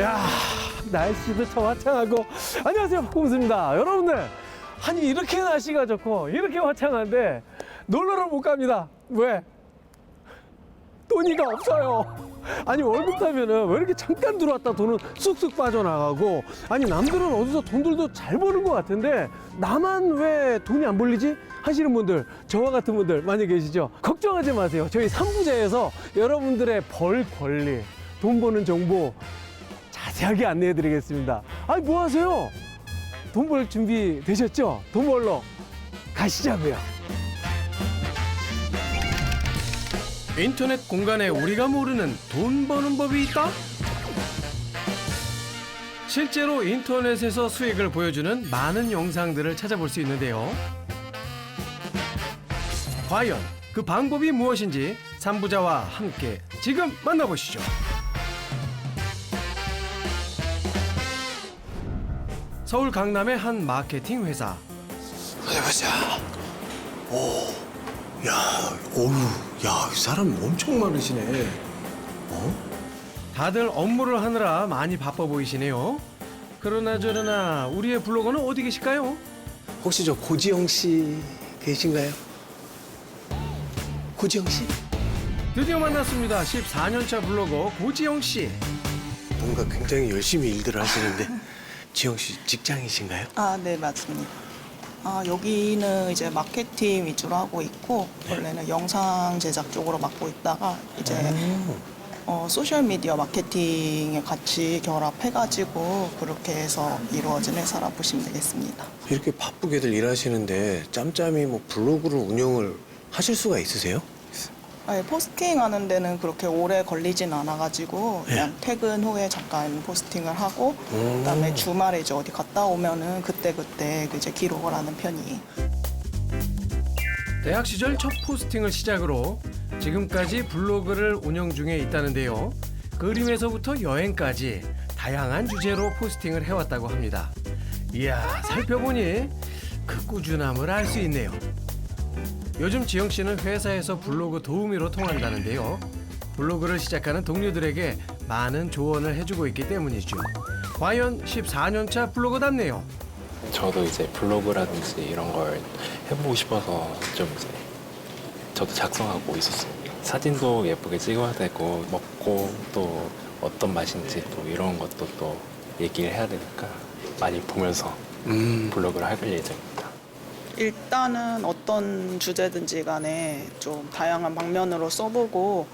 야, 날씨도 참 화창하고. 안녕하세요, 박공수입니다. 여러분들, 아니 이렇게 날씨가 좋고 이렇게 화창한데 놀러를 못 갑니다. 왜? 돈이가 없어요. 아니 월급 타면은 왜 이렇게 잠깐 들어왔다 돈은 쑥쑥 빠져나가고, 아니 남들은 어디서 돈들도 잘 버는 것 같은데 나만 왜 돈이 안 벌리지? 하시는 분들, 저와 같은 분들 많이 계시죠? 걱정하지 마세요. 저희 3부제에서 여러분들의 벌 권리, 돈 버는 정보 자세하게 안내해 드리겠습니다. 아니 뭐 하세요? 돈 벌 준비 되셨죠? 돈 벌러 가시자고요. 인터넷 공간에 우리가 모르는 돈 버는 법이 있다? 실제로 인터넷에서 수익을 보여주는 많은 영상들을 찾아볼 수 있는데요. 과연 그 방법이 무엇인지 3부자와 함께 지금 만나보시죠. 서울 강남의 한 마케팅 회사. 어디 보자. 오, 야, 어우, 야, 사람 엄청 많으시네. 다들 업무를 하느라 많이 바빠 보이시네요. 그러나 저러나 우리의 블로거는 어디 계실까요? 혹시 저 고지영 씨 계신가요? 고지영 씨? 드디어 만났습니다. 14년차 블로거 고지영 씨. 뭔가 굉장히 열심히 일들을 하시는데 지영 씨 직장이신가요? 아, 네, 맞습니다. 여기는 이제 마케팅 위주로 하고 있고, 원래는 영상 제작 쪽으로 맡고 있다가, 이제, 소셜미디어 마케팅에 같이 결합해가지고, 그렇게 해서 이루어진 회사라 보시면 되겠습니다. 이렇게 바쁘게들 일하시는데 짬짬이 뭐 블로그를 운영을 하실 수가 있으세요? 아니, 포스팅 하는 데는 그렇게 오래 걸리진 않아가지고, 그냥 퇴근 후에 잠깐 포스팅을 하고, 그다음에 주말에 이제 어디 갔다 오면은 그때그때 이제 기록을 하는 편이에요. 대학 시절 첫 포스팅을 시작으로 지금까지 블로그를 운영 중에 있다는데요. 그림에서부터 여행까지 다양한 주제로 포스팅을 해왔다고 합니다. 이야, 살펴보니 그 꾸준함을 알 수 있네요. 요즘 지영 씨는 회사에서 블로그 도우미로 통한다는데요. 블로그를 시작하는 동료들에게 많은 조언을 해주고 있기 때문이죠. 과연 14년차 블로거답네요. 저도 이제 블로그라든지 이런 걸 해보고 싶어서 좀 이제 저도 작성하고 있었습니다. 사진도 예쁘게 찍어야 되고 먹고 또 어떤 맛인지 또 이런 것도 또 얘기를 해야 되니까 많이 보면서 블로그를 할 예정입니다. 일단은 어떤 주제든지 간에 좀 다양한 방면으로 써보고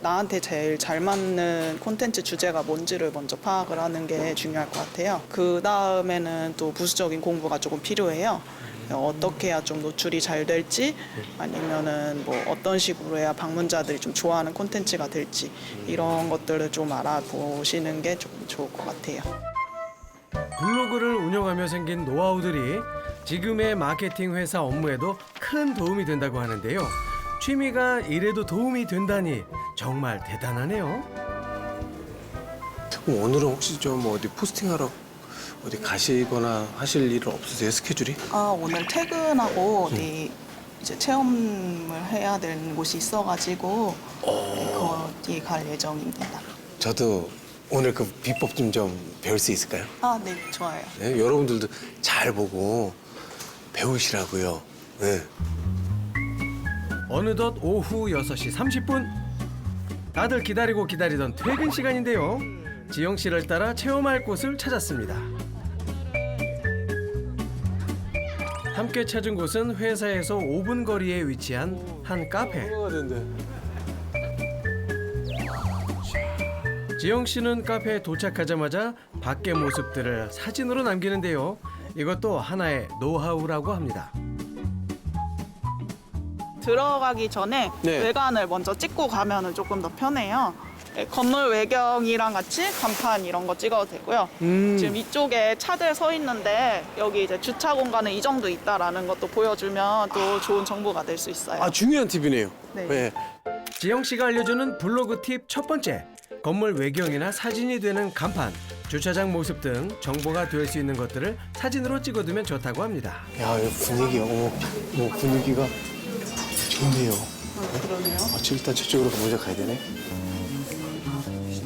나한테 제일 잘 맞는 콘텐츠 주제가 뭔지를 먼저 파악을 하는 게 중요할 것 같아요. 그 다음에는 또 부수적인 공부가 조금 필요해요. 어떻게 해야 좀 노출이 잘 될지, 아니면은 뭐 어떤 식으로 해야 방문자들이 좀 좋아하는 콘텐츠가 될지, 이런 것들을 좀 알아보시는 게 좀 좋을 것 같아요. 블로그를 운영하며 생긴 노하우들이 지금의 마케팅 회사 업무에도 큰 도움이 된다고 하는데요. 취미가 이래도 도움이 된다니 정말 대단하네요. 그럼 오늘은 혹시 좀 어디 포스팅하러 어디 가시거나 하실 일은 없으세요, 스케줄이? 오늘 퇴근하고 어디 이제 체험을 해야 되는 곳이 있어가지고 거기 갈 예정입니다. 저도 오늘 그 비법 좀 배울 수 있을까요? 네, 좋아요. 네, 여러분들도 잘 보고 배우시라고요. 네. 어느덧 오후 6시 30분. 다들 기다리고 기다리던 퇴근 시간인데요. 지영 씨를 따라 체험할 곳을 찾았습니다. 함께 찾은 곳은 회사에서 5분 거리에 위치한 한 카페. 지영 씨는 카페에 도착하자마자 밖의 모습들을 사진으로 남기는데요. 이것도 하나의 노하우라고 합니다. 들어가기 전에 네. 외관을 먼저 찍고 가면은 조금 더 편해요. 건물 외경이랑 같이 간판 이런 거 찍어도 되고요. 지금 이쪽에 차들 서 있는데 여기 이제 주차 공간은 이 정도 있다라는 것도 보여주면 또 좋은 정보가 될 수 있어요. 중요한 팁이네요. 네. 지영 씨가 알려주는 블로그 팁 첫 번째. 건물 외경이나 사진이 되는 간판, 주차장 모습 등 정보가 될 수 있는 것들을 사진으로 찍어두면 좋다고 합니다. 야, 이 분위기가, 분위기가 좋네요. 그러네요. 일단 저쪽으로 먼저 가야 되네.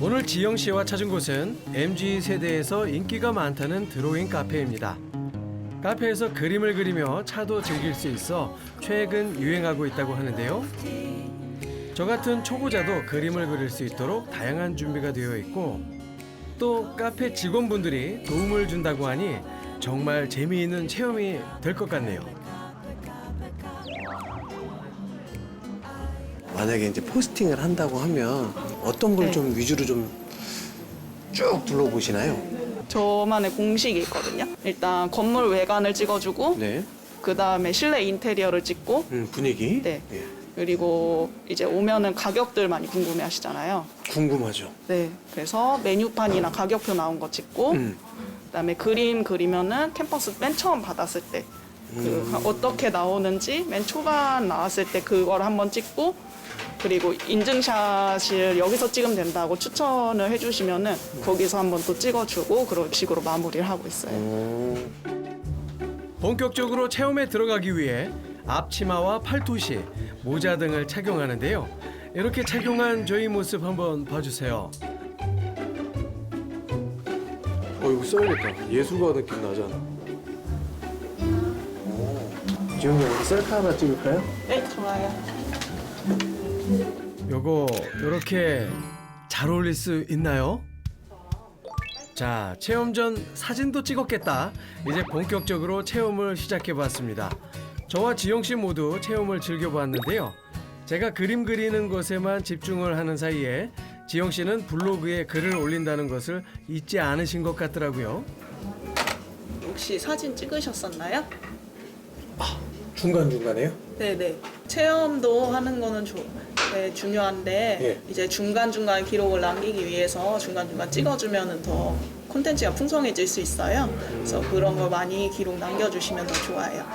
오늘 지영 씨와 찾은 곳은 MZ 세대에서 인기가 많다는 드로잉 카페입니다. 카페에서 그림을 그리며 차도 즐길 수 있어 최근 유행하고 있다고 하는데요. 저 같은 초보자도 그림을 그릴 수 있도록 다양한 준비가 되어 있고 또 카페 직원분들이 도움을 준다고 하니 정말 재미있는 체험이 될 것 같네요. 만약에 이제 포스팅을 한다고 하면 어떤 걸 네. 좀 위주로 좀 쭉 둘러보시나요? 저만의 공식이 있거든요. 일단 건물 외관을 찍어주고 네. 그 다음에 실내 인테리어를 찍고 분위기. 네. 예. 그리고 이제 오면은 가격들 많이 궁금해 하시잖아요. 궁금하죠. 네. 그래서 메뉴판이나 가격표 나온 거 찍고 그다음에 그림 그리면은 캠퍼스 맨 처음 받았을 때 어떻게 나오는지 맨 초반 나왔을 때 그걸 한번 찍고 그리고 인증샷을 여기서 찍으면 된다고 추천을 해주시면은 거기서 한번 또 찍어주고 그런 식으로 마무리를 하고 있어요. 본격적으로 체험에 들어가기 위해 앞치마와 팔토시, 모자 등을 착용하는데요. 이렇게 착용한 저희 모습 한번 봐주세요. 이거 써야겠다. 예술가 느낌 나잖아. 지영이 우리 셀카 하나 찍을까요? 네, 좋아요. 요거 요렇게 잘 어울릴 수 있나요? 자, 체험 전 사진도 찍었겠다. 이제 본격적으로 체험을 시작해봤습니다. 저와 지영 씨 모두 체험을 즐겨보았는데요. 제가 그림 그리는 것에만 집중을 하는 사이에 지영 씨는 블로그에 글을 올린다는 것을 잊지 않으신 것 같더라고요. 혹시 사진 찍으셨었나요? 중간중간에요? 네네. 체험도 하는 거는 네, 중요한데 예. 이제 중간중간 기록을 남기기 위해서 중간중간 찍어주면은 더 콘텐츠가 풍성해질 수 있어요. 그래서 그런 거 많이 기록 남겨주시면 더 좋아요.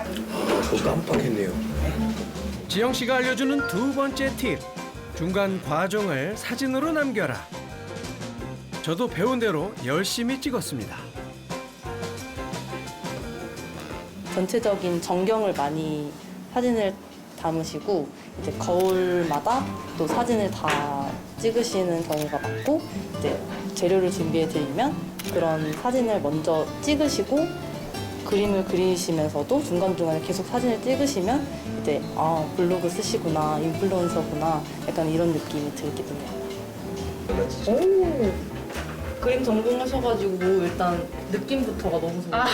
그거 깜빡했네요. 지영 씨가 알려주는 두 번째 팁. 중간 과정을 사진으로 남겨라. 저도 배운 대로 열심히 찍었습니다. 전체적인 전경을 많이 사진을 담으시고 이제 거울마다 또 사진을 다 찍으시는 경우가 많고 이제 재료를 준비해 드리면 그런 사진을 먼저 찍으시고 그림을 그리시면서도 중간중간에 계속 사진을 찍으시면 이제 블로그 쓰시구나, 인플루언서구나 약간 이런 느낌이 들게 돼요. 오, 그림 전공하셔가지고 일단 느낌부터가 너무 좋아요.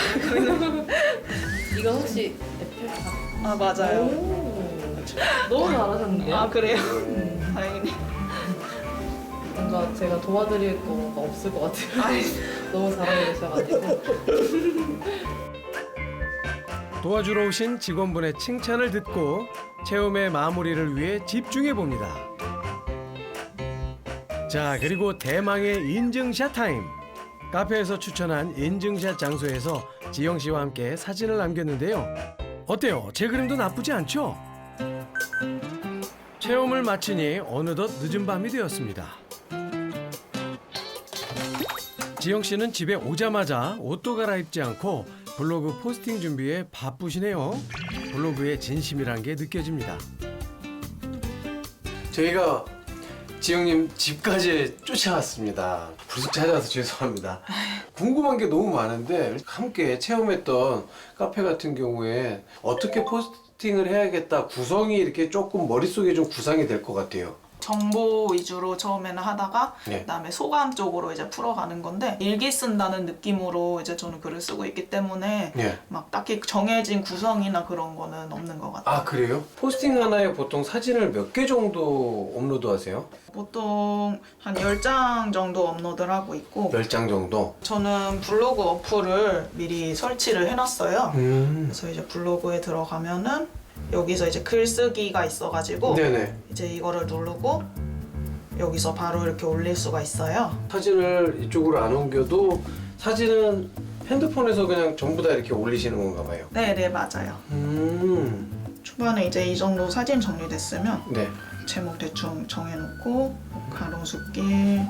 이거 혹시 에펠탑? 아 맞아요. 너무 잘하셨는데요? 아 그래요? 다행이네. 뭔가 제가 도와드릴 거가 없을 것 같아요. 너무 잘하고 계셔가지고. 도와주러 오신 직원분의 칭찬을 듣고 체험의 마무리를 위해 집중해 봅니다. 자, 그리고 대망의 인증샷 타임. 카페에서 추천한 인증샷 장소에서 지영 씨와 함께 사진을 남겼는데요. 어때요? 제 그림도 나쁘지 않죠? 체험을 마치니 어느덧 늦은 밤이 되었습니다. 지영 씨는 집에 오자마자 옷도 갈아입지 않고 블로그 포스팅 준비에 바쁘시네요. 블로그의 진심이란 게 느껴집니다. 저희가 지영님 집까지 쫓아왔습니다. 불쑥 찾아와서 죄송합니다. 궁금한 게 너무 많은데 함께 체험했던 카페 같은 경우에 어떻게 포스팅을 해야겠다 구성이 이렇게 조금 머릿속에 좀 구상이 될 것 같아요. 정보 위주로 처음에는 하다가 네. 그다음에 소감 쪽으로 이제 풀어가는 건데 일기 쓴다는 느낌으로 이제 저는 글을 쓰고 있기 때문에 네. 막 딱히 정해진 구성이나 그런 거는 없는 것 같아요. 아 그래요? 포스팅 하나에 보통 사진을 몇 개 정도 업로드 하세요? 보통 한 10장 정도 업로드를 하고 있고 10장 정도? 저는 블로그 어플을 미리 설치를 해놨어요. 그래서 이제 블로그에 들어가면은 여기서 이제 글쓰기가 있어가지고 네네. 이제 이거를 누르고 여기서 바로 이렇게 올릴 수가 있어요. 사진을 이쪽으로 안 옮겨도 사진은 핸드폰에서 그냥 전부 다 이렇게 올리시는 건가 봐요. 네네 맞아요. 초반에 이제 이 정도 사진 정리됐으면 네. 제목 대충 정해놓고 가로수길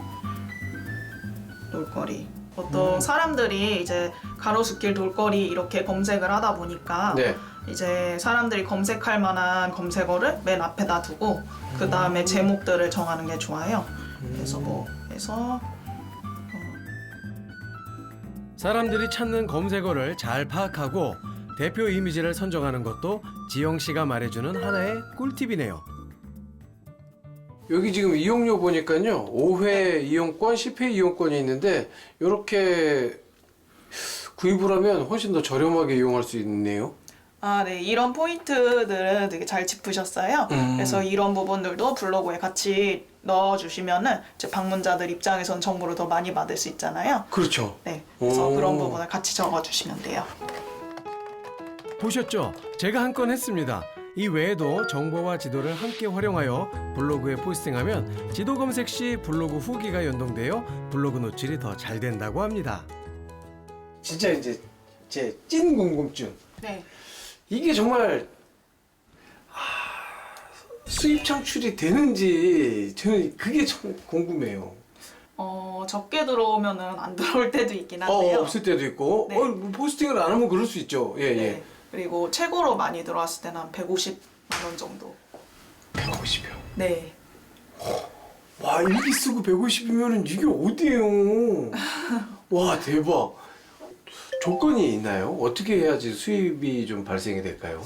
놀거리 보통 사람들이 이제 가로수길 돌거리 이렇게 검색을 하다 보니까 네. 이제 사람들이 검색할 만한 검색어를 맨 앞에다 두고 그 다음에 제목들을 정하는 게 좋아요. 그래서 뭐 해서 사람들이 찾는 검색어를 잘 파악하고 대표 이미지를 선정하는 것도 지영 씨가 말해주는 하나의 꿀팁이네요. 여기 지금 이용료 보니까요. 5회 이용권, 10회 이용권이 있는데 이렇게 구입을 하면 훨씬 더 저렴하게 이용할 수 있네요. 네. 이런 포인트들은 되게 잘 짚으셨어요. 그래서 이런 부분들도 블로그에 같이 넣어주시면은 이제 방문자들 입장에선 정보를 더 많이 받을 수 있잖아요. 그렇죠. 네. 그래서 오. 그런 부분을 같이 적어주시면 돼요. 보셨죠? 제가 한 건 했습니다. 이 외에도 정보와 지도를 함께 활용하여 블로그에 포스팅하면 지도 검색 시 블로그 후기가 연동되어 블로그 노출이 더 잘 된다고 합니다. 진짜 이제 제 찐 궁금증. 네. 이게 정말 수입 창출이 되는지 저는 그게 참 궁금해요. 적게 들어오면은 안 들어올 때도 있긴 한데요. 없을 때도 있고 네. 뭐 포스팅을 안 하면 그럴 수 있죠. 예, 네. 예. 그리고 최고로 많이 들어왔을 때는 한 150만 원 정도. 150이요. 네. 와, 일기 쓰고 150이면 이게 어디예요? 와, 대박. 조건이 있나요? 어떻게 해야지 수입이 좀 발생이 될까요?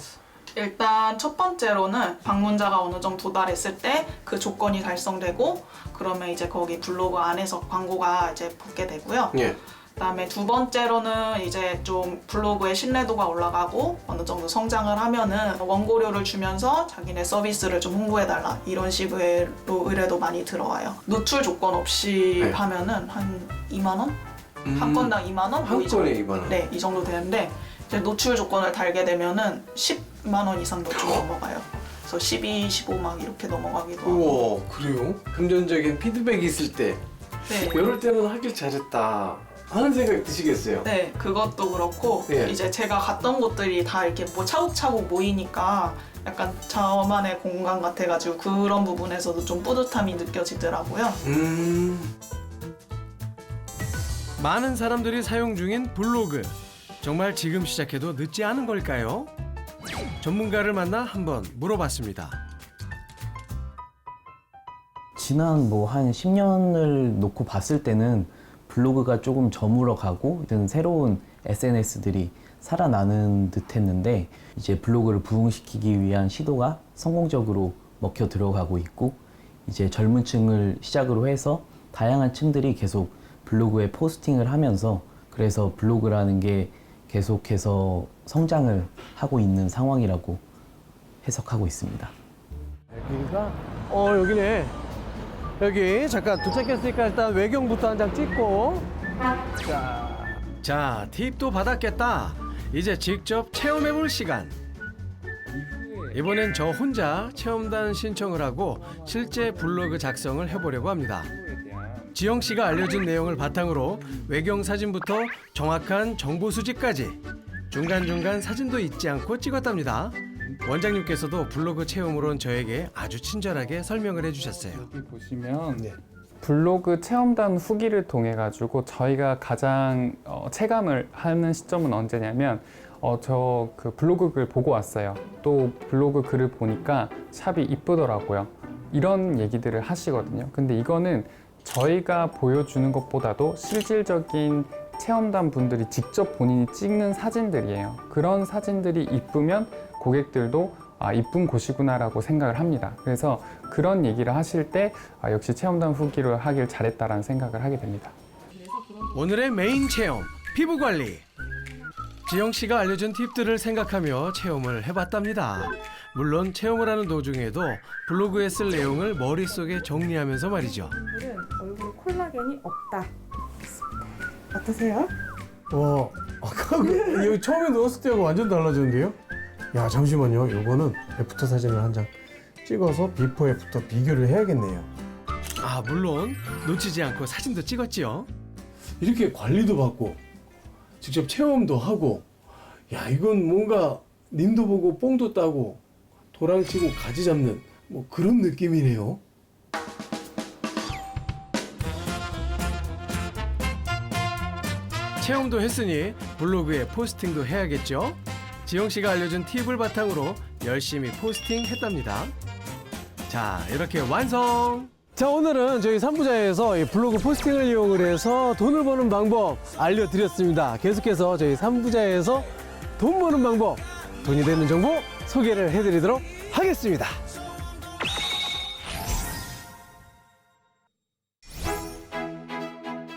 일단 첫 번째로는 방문자가 어느 정도 도달했을 때 그 조건이 달성되고 그러면 이제 거기 블로그 안에서 광고가 이제 붙게 되고요. 예. 그다음에 두 번째로는 이제 좀 블로그의 신뢰도가 올라가고 어느 정도 성장을 하면은 원고료를 주면서 자기네 서비스를 좀 홍보해달라 이런 식으로 의뢰도 많이 들어와요. 노출 조건 없이 네. 하면은 한 2만 원? 한 건당 2만 원? 한 건에 2만 원? 네, 이 정도 되는데 이제 노출 조건을 달게 되면은 10만 원 이상도 좀 넘어가요. 그래서 12, 15 막 이렇게 넘어가기도 하고. 우와, 그래요? 금전적인 피드백이 있을 때 네. 이럴 때는 하길 잘했다 하는 생각이 드시겠어요? 네, 그것도 그렇고 예. 이제 제가 갔던 곳들이 다 이렇게 뭐 차곡차곡 모이니까 약간 저만의 공간 같아가지고 그런 부분에서도 좀 뿌듯함이 느껴지더라고요. 많은 사람들이 사용 중인 블로그. 정말 지금 시작해도 늦지 않은 걸까요? 전문가를 만나 한번 물어봤습니다. 지난 뭐 한 10년을 놓고 봤을 때는 블로그가 조금 저물어가고 새로운 SNS들이 살아나는 듯 했는데 이제 블로그를 부흥시키기 위한 시도가 성공적으로 먹혀 들어가고 있고 이제 젊은 층을 시작으로 해서 다양한 층들이 계속 블로그에 포스팅을 하면서 그래서 블로그라는 게 계속해서 성장을 하고 있는 상황이라고 해석하고 있습니다. 여기가 여기네. 여기 잠깐 도착했으니까 일단 외경부터 한 장 찍고. 자, 팁도 받았겠다. 이제 직접 체험해볼 시간. 이번엔 저 혼자 체험단 신청을 하고 실제 블로그 작성을 해보려고 합니다. 지영 씨가 알려준 내용을 바탕으로 외경 사진부터 정확한 정보 수집까지 중간중간 사진도 잊지 않고 찍었답니다. 원장님께서도 블로그 체험으로 온 저에게 아주 친절하게 설명을 해주셨어요. 여기 보시면 네. 블로그 체험단 후기를 통해 가지고 저희가 가장 체감을 하는 시점은 언제냐면 저 그 블로그 글 보고 왔어요. 또 블로그 글을 보니까 샵이 이쁘더라고요. 이런 얘기들을 하시거든요. 근데 이거는 저희가 보여주는 것보다도 실질적인 체험단 분들이 직접 본인이 찍는 사진들이에요. 그런 사진들이 이쁘면 고객들도 이쁜 곳이구나라고 생각을 합니다. 그래서 그런 얘기를 하실 때 역시 체험단 후기를 하길 잘했다라는 생각을 하게 됩니다. 오늘의 메인 체험, 피부관리. 지영 씨가 알려준 팁들을 생각하며 체험을 해봤답니다. 물론 체험을 하는 도중에도 블로그에 쓸 내용을 머릿속에 정리하면서 말이죠. 오늘은 얼굴 콜라겐이 없다. 어떠세요? 와, 아까 여기 처음에 넣었을 때하고 완전 달라졌는데요? 야, 잠시만요. 요거는 애프터 사진을 한 장 찍어서 비포 애프터 비교를 해야겠네요. 아, 물론 놓치지 않고 사진도 찍었지요. 이렇게 관리도 받고 직접 체험도 하고 야, 이건 뭔가 님도 보고 뽕도 따고 도랑치고 가지 잡는 뭐 그런 느낌이네요. 체험도 했으니 블로그에 포스팅도 해야겠죠? 지영 씨가 알려준 팁을 바탕으로 열심히 포스팅 했답니다. 자, 이렇게 완성! 자, 오늘은 저희 삼부자에서 이 블로그 포스팅을 이용을 해서 돈을 버는 방법 알려드렸습니다. 계속해서 저희 삼부자에서 돈 버는 방법, 돈이 되는 정보 소개를 해드리도록 하겠습니다.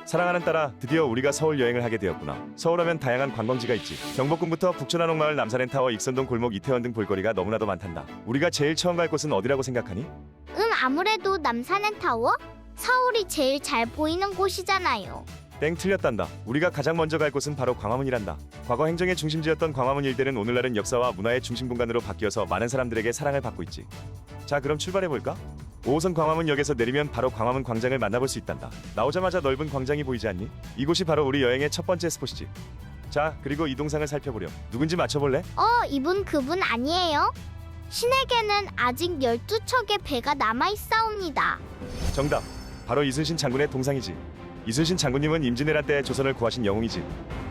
사랑하는 딸아, 드디어 우리가 서울 여행을 하게 되었구나. 서울하면 다양한 관광지가 있지. 경복궁부터 북촌한옥마을, 남산엔타워, 익선동 골목, 이태원 등 볼거리가 너무나도 많단다. 우리가 제일 처음 갈 곳은 어디라고 생각하니? 아무래도 남산엔타워? 서울이 제일 잘 보이는 곳이잖아요. 땡, 틀렸단다. 우리가 가장 먼저 갈 곳은 바로 광화문이란다. 과거 행정의 중심지였던 광화문 일대는 오늘날은 역사와 문화의 중심 공간으로 바뀌어서 많은 사람들에게 사랑을 받고 있지. 자, 그럼 출발해볼까? 5호선 광화문역에서 내리면 바로 광화문 광장을 만나볼 수 있단다. 나오자마자 넓은 광장이 보이지 않니? 이곳이 바로 우리 여행의 첫 번째 스포츠지. 자, 그리고 이 동상을 살펴보렴. 누군지 맞춰볼래? 이분 그분 아니에요? 신에게는 아직 12척의 배가 남아있사옵니다. 정답. 바로 이순신 장군의 동상이지. 이순신 장군님은 임진왜란 때 조선을 구하신 영웅이지.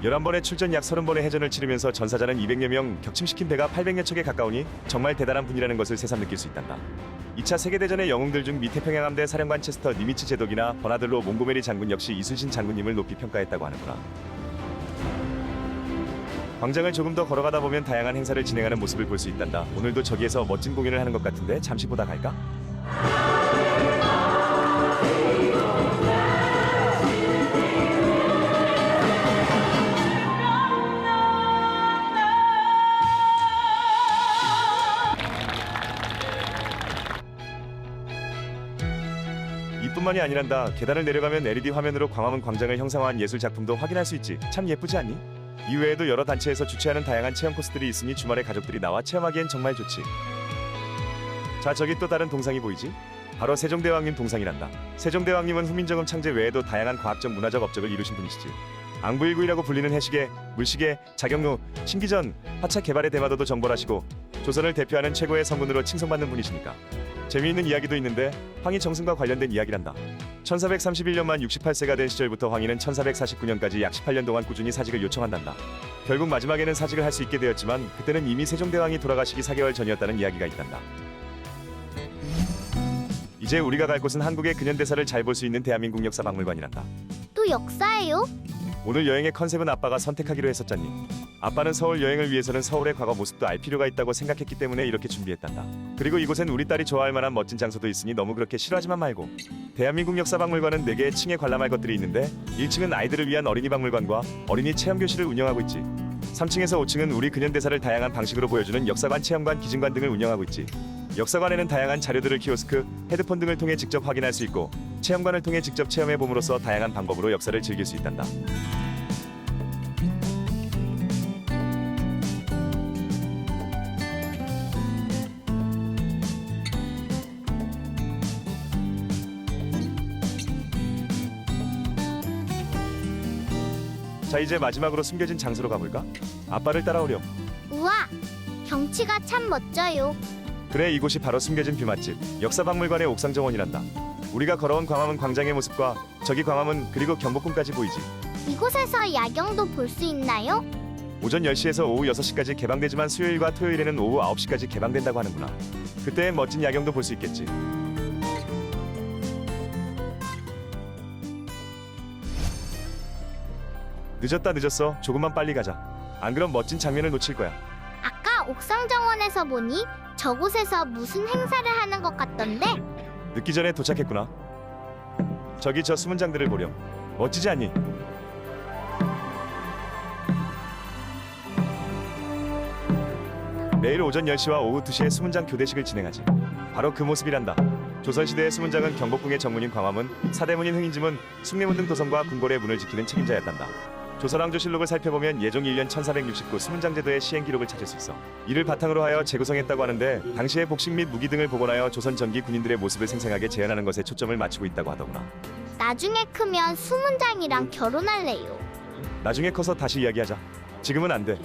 11번의 출전, 약 30번의 해전을 치르면서 전사자는 200여 명, 격침시킨 배가 800여 척에 가까우니 정말 대단한 분이라는 것을 새삼 느낄 수 있단다. 2차 세계대전의 영웅들 중 미태평양함대 사령관 체스터 니미츠 제독이나 버나들로 몽고메리 장군 역시 이순신 장군님을 높이 평가했다고 하는구나. 광장을 조금 더 걸어가다 보면 다양한 행사를 진행하는 모습을 볼 수 있단다. 오늘도 저기에서 멋진 공연을 하는 것 같은데 잠시 보다 갈까? 이뿐만이 아니란다. 계단을 내려가면 LED 화면으로 광화문 광장을 형상화한 예술 작품도 확인할 수 있지. 참 예쁘지 않니? 이외에도 여러 단체에서 주최하는 다양한 체험 코스들이 있으니 주말에 가족들이 나와 체험하기엔 정말 좋지. 자, 저기 또 다른 동상이 보이지? 바로 세종대왕님 동상이란다. 세종대왕님은 후민정음 창제 외에도 다양한 과학적 문화적 업적을 이루신 분이시지. 앙부일구이라고 불리는 해시계, 물시계, 자경루, 신기전, 화차 개발의 대마도도 정벌하시고 조선을 대표하는 최고의 성군으로 칭송받는 분이시니까. 재미있는 이야기도 있는데 황희 정승과 관련된 이야기란다. 1431년 만 68세가 된 시절부터 황희는 1449년까지 약 18년 동안 꾸준히 사직을 요청한단다. 결국 마지막에는 사직을 할 수 있게 되었지만 그때는 이미 세종대왕이 돌아가시기 4개월 전이었다는 이야기가 있단다. 이제 우리가 갈 곳은 한국의 근현대사를 잘 볼 수 있는 대한민국 역사박물관이란다. 또 역사예요? 오늘 여행의 컨셉은 아빠가 선택하기로 했었잖니. 아빠는 서울 여행을 위해서는 서울의 과거 모습도 알 필요가 있다고 생각했기 때문에 이렇게 준비했단다. 그리고 이곳엔 우리 딸이 좋아할 만한 멋진 장소도 있으니 너무 그렇게 싫어하지만 말고. 대한민국 역사박물관은 4개의 층에 관람할 것들이 있는데 1층은 아이들을 위한 어린이 박물관과 어린이 체험교실을 운영하고 있지. 3층에서 5층은 우리 근현대사를 다양한 방식으로 보여주는 역사관, 체험관, 기증관 등을 운영하고 있지. 역사관에는 다양한 자료들을 키오스크, 헤드폰 등을 통해 직접 확인할 수 있고 체험관을 통해 직접 체험해 봄으로써 다양한 방법으로 역사를 즐길 수 있단다. 자, 이제 마지막으로 숨겨진 장소로 가볼까? 아빠를 따라오렴. 우와, 경치가 참 멋져요. 그래, 이곳이 바로 숨겨진 뷰 맛집 역사박물관의 옥상정원이란다. 우리가 걸어온 광화문 광장의 모습과 저기 광화문 그리고 경복궁까지 보이지. 이곳에서 야경도 볼 수 있나요? 오전 10시에서 오후 6시까지 개방되지만 수요일과 토요일에는 오후 9시까지 개방된다고 하는구나. 그때 멋진 야경도 볼 수 있겠지. 늦었어. 조금만 빨리 가자. 안 그럼 멋진 장면을 놓칠 거야. 아까 옥상정원에서 보니 저곳에서 무슨 행사를 하는 것 같던데? 늦기 전에 도착했구나. 저기 저 수문장들을 보렴. 멋지지 않니? 매일 오전 10시와 오후 2시에 수문장 교대식을 진행하지. 바로 그 모습이란다. 조선시대의 수문장은 경복궁의 정문인 광화문, 사대문인 흥인지문, 숭례문 등 도성과 궁궐의 문을 지키는 책임자였단다. 조선왕조실록을 살펴보면 예종 1년 1469 수문장 제도의 시행 기록을 찾을 수 있어. 이를 바탕으로 하여 재구성했다고 하는데 당시의 복식 및 무기 등을 복원하여 조선 전기 군인들의 모습을 생생하게 재현하는 것에 초점을 맞추고 있다고 하더구나. 나중에 크면 수문장이랑 결혼할래요. 나중에 커서 다시 이야기하자. 지금은 안 돼.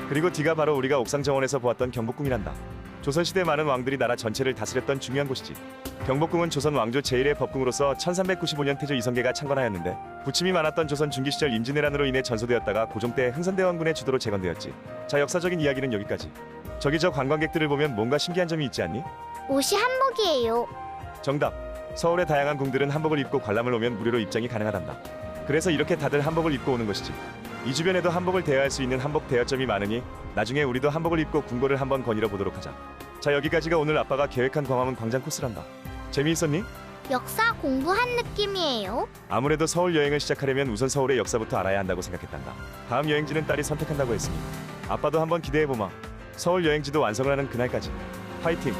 그리고 뒤가 바로 우리가 옥상정원에서 보았던 경복궁이란다. 조선시대 많은 왕들이 나라 전체를 다스렸던 중요한 곳이지. 경복궁은 조선 왕조 제1의 법궁으로서 1395년 태조 이성계가 창건하였는데 부침이 많았던 조선 중기 시절 임진왜란으로 인해 전소되었다가 고종 때 흥선대원군의 주도로 재건되었지. 자, 역사적인 이야기는 여기까지. 저기 저 관광객들을 보면 뭔가 신기한 점이 있지 않니? 옷이 한복이에요. 정답. 서울의 다양한 궁들은 한복을 입고 관람을 오면 무료로 입장이 가능하단다. 그래서 이렇게 다들 한복을 입고 오는 것이지. 이 주변에도 한복을 대여할 수 있는 한복 대여점이 많으니 나중에 우리도 한복을 입고 궁궐을 한번 거닐어 보도록 하자. 자, 여기까지가 오늘 아빠가 계획한 광화문 광장 코스란다. 재미있었니? 역사 공부한 느낌이에요. 아무래도 서울 여행을 시작하려면 우선 서울의 역사부터 알아야 한다고 생각했단다. 다음 여행지는 딸이 선택한다고 했으니 아빠도 한번 기대해보마. 서울 여행지도 완성을 하는 그날까지 파이팅!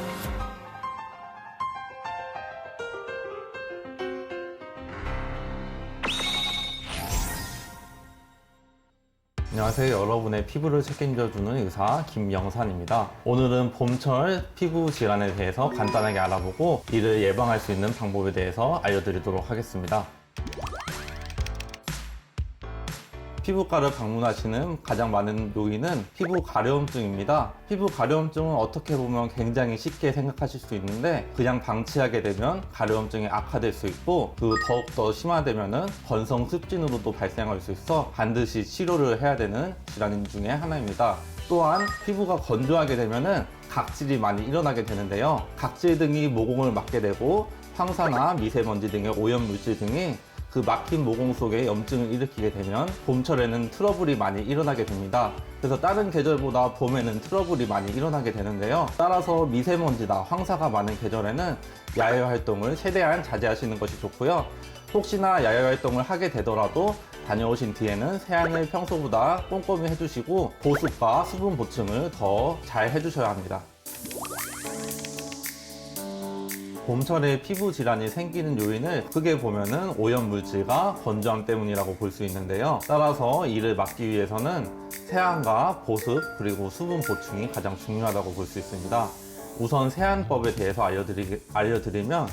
안녕하세요. 여러분의 피부를 책임져주는 의사 김영산입니다. 오늘은 봄철 피부 질환에 대해서 간단하게 알아보고 이를 예방할 수 있는 방법에 대해서 알려드리도록 하겠습니다. 피부과를 방문하시는 가장 많은 요인은 피부 가려움증입니다. 피부 가려움증은 어떻게 보면 굉장히 쉽게 생각하실 수 있는데 그냥 방치하게 되면 가려움증이 악화될 수 있고 더욱더 심화되면 건성 습진으로도 발생할 수 있어 반드시 치료를 해야 되는 질환 중에 하나입니다. 또한 피부가 건조하게 되면 각질이 많이 일어나게 되는데요. 각질 등이 모공을 막게 되고 황사나 미세먼지 등의 오염물질 등이 그 막힌 모공 속에 염증을 일으키게 되면 봄철에는 트러블이 많이 일어나게 됩니다. 그래서 다른 계절보다 봄에는 트러블이 많이 일어나게 되는데요. 따라서 미세먼지나 황사가 많은 계절에는 야외 활동을 최대한 자제하시는 것이 좋고요. 혹시나 야외 활동을 하게 되더라도 다녀오신 뒤에는 세안을 평소보다 꼼꼼히 해주시고 보습과 수분 보충을 더 잘 해주셔야 합니다. 봄철에 피부 질환이 생기는 요인을 크게 보면은 오염물질과 건조함 때문이라고 볼 수 있는데요. 따라서 이를 막기 위해서는 세안과 보습 그리고 수분 보충이 가장 중요하다고 볼 수 있습니다. 우선 세안법에 대해서 알려드리면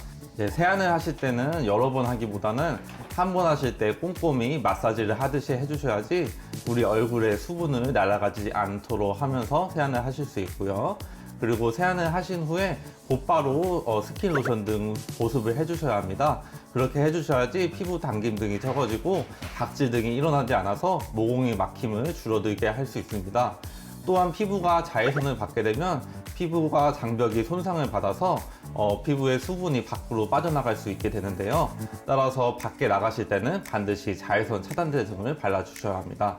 세안을 하실 때는 여러 번 하기보다는 한 번 하실 때 꼼꼼히 마사지를 하듯이 해주셔야지 우리 얼굴에 수분을 날아가지 않도록 하면서 세안을 하실 수 있고요. 그리고 세안을 하신 후에 곧바로 스킨 로션 등 보습을 해주셔야 합니다. 그렇게 해주셔야지 피부 당김 등이 적어지고 각질 등이 일어나지 않아서 모공의 막힘을 줄어들게 할 수 있습니다. 또한 피부가 자외선을 받게 되면 피부가 장벽이 손상을 받아서 피부의 수분이 밖으로 빠져나갈 수 있게 되는데요. 따라서 밖에 나가실 때는 반드시 자외선 차단제 등을 발라주셔야 합니다.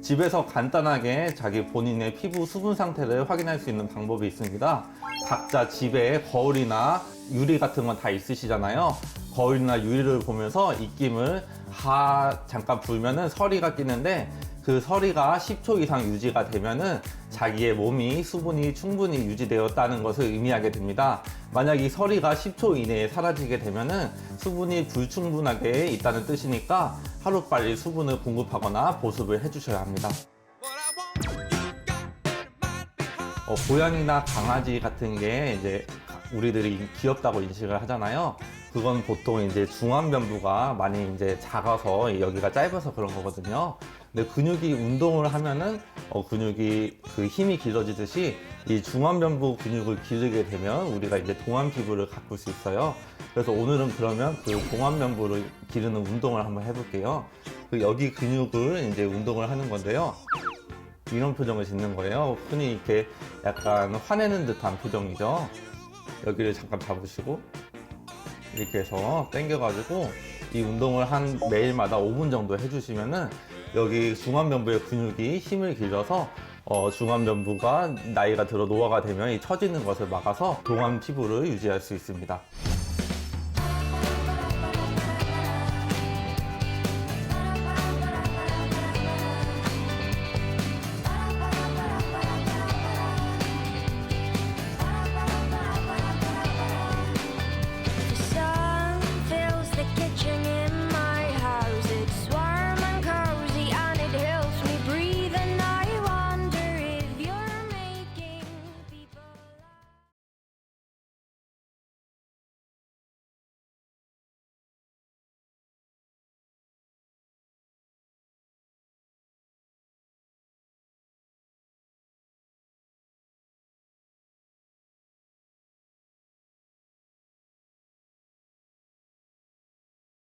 집에서 간단하게 자기 본인의 피부 수분 상태를 확인할 수 있는 방법이 있습니다. 각자 집에 거울이나 유리 같은 건 다 있으시잖아요. 거울이나 유리를 보면서 입김을 잠깐 불면은 서리가 끼는데 그 서리가 10초 이상 유지가 되면은 자기의 몸이 수분이 충분히 유지되었다는 것을 의미하게 됩니다. 만약 이 서리가 10초 이내에 사라지게 되면은 수분이 불충분하게 있다는 뜻이니까 하루빨리 수분을 공급하거나 보습을 해주셔야 합니다. 고양이나 강아지 같은 게 이제 우리들이 귀엽다고 인식을 하잖아요. 그건 보통 이제 중안면부가 많이 이제 작아서 여기가 짧아서 그런 거거든요. 근데 근육이 운동을 하면은 근육이 그 힘이 길어지듯이 이 중안면부 근육을 기르게 되면 우리가 이제 동안 피부를 가꿀 수 있어요. 그래서 오늘은 그러면 그 동안면부를 기르는 운동을 한번 해볼게요. 여기 근육을 이제 운동을 하는 건데요. 이런 표정을 짓는 거예요. 흔히 이렇게 약간 화내는 듯한 표정이죠. 여기를 잠깐 잡으시고 이렇게 해서 당겨가지고 이 운동을 매일마다 5분 정도 해주시면은 여기 중안면부의 근육이 힘을 길러서 중안면부가 나이가 들어 노화가 되면 이 처지는 것을 막아서 동안 피부를 유지할 수 있습니다.